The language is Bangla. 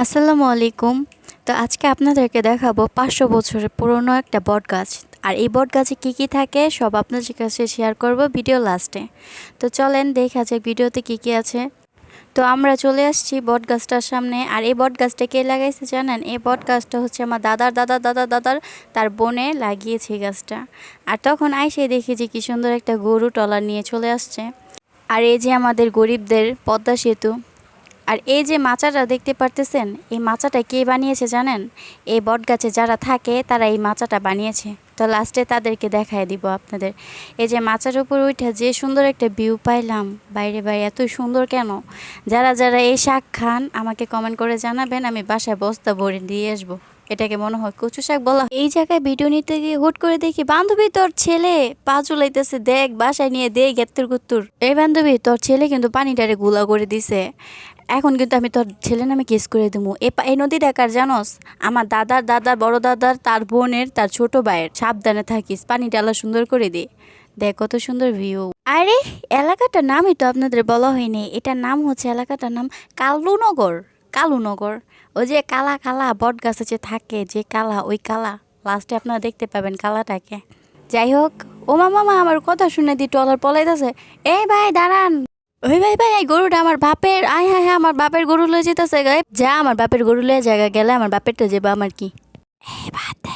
আসসালামু আলাইকুম। তো আজকে আপনাদেরকে দেখাবো ৫০০ বছরের পুরনো একটা বটগাছ। আর এই বটগাছে কী কী থাকে সব আপনাদের কাছে শেয়ার করব ভিডিও লাস্টে। তো চলেন দেখা যাক ভিডিওতে কী কী আছে। তো আমরা চলে আসছি বটগাছটার সামনে। আর এই বটগাছটা কে লাগাইছে জানেন? এই বটগাছটা হচ্ছে আমার দাদার দাদার দাদার দাদার তার বোনে লাগিয়েছে এই গাছটা। আর তখন আইসে দেখি যে কী সুন্দর একটা গরু টলার নিয়ে চলে আসছে। আর এই যে আমাদের গরিবদের পদ্মা সেতু। আর এই যে মাচাটা দেখতে পারতেছেন, এই মাচাটা কে বানিয়েছে জানেন? এই বটগাছে যারা থাকে তারা এই মাচাটা বানিয়েছে। তো লাস্টে তাদেরকে দেখায় দিব আপনাদের। এই যে মাচার উপর উঠে যে সুন্দর একটা ভিউ পাইলাম, বাইরে বাইরে এত সুন্দর কেন? যারা যারা এই শাক খান আমাকে কমেন্ট করে জানাবেন, আমি বাসায় বস্তা ভরে দিয়ে আসবো। এটাকে মনে হয় কচু শাক বলা। এই জায়গায় ভিডিও নিতে গিয়ে হুট করে দেখি বান্ধবী তোর ছেলে পা চুলাইতেছে, দেখ বাসায় নিয়ে দে গেত্তুর গুত্তুর। এই বান্ধবী তোর ছেলে কিন্তু পানিটারে গুলা করে দিছে, এখন কিন্তু আমি তোর ছেলে নামে কেস করে দেবো। এই নদী ডাকার জানোস? আমার দাদার দাদার বড় দাদার তার বোনের তার ছোট ভাইয়ের। সাবধানে থাকিস, পানি ডালা সুন্দর করে দে। দেখ কত সুন্দর ভিউ। আরে এলাকাটার নামই তো আপনাদের বলা হয়নি। এটার নাম হচ্ছে, এলাকাটার নাম কালুনগর। কালুনগর। ওই যে কালা কালা বট গাছে যে থাকে, যে কালা, ওই কালা লাস্টে আপনারা দেখতে পাবেন কালাটাকে। যাই হোক, ও মামা আমার কথা শুনে দি টলার পলাইতেছে। এই ভাই দাঁড়ান। ওই ভাই ভাই এই গরুটা আমার বাপের। আয় হ্যাঁ হ্যাঁ আমার বাপের গরু লয়ে যেতেছে গায়ে। যা আমার বাপের গরু লয়ে জায়গা গেলে আমার বাপের তো যাবো, আমার কি? এই বাদ দে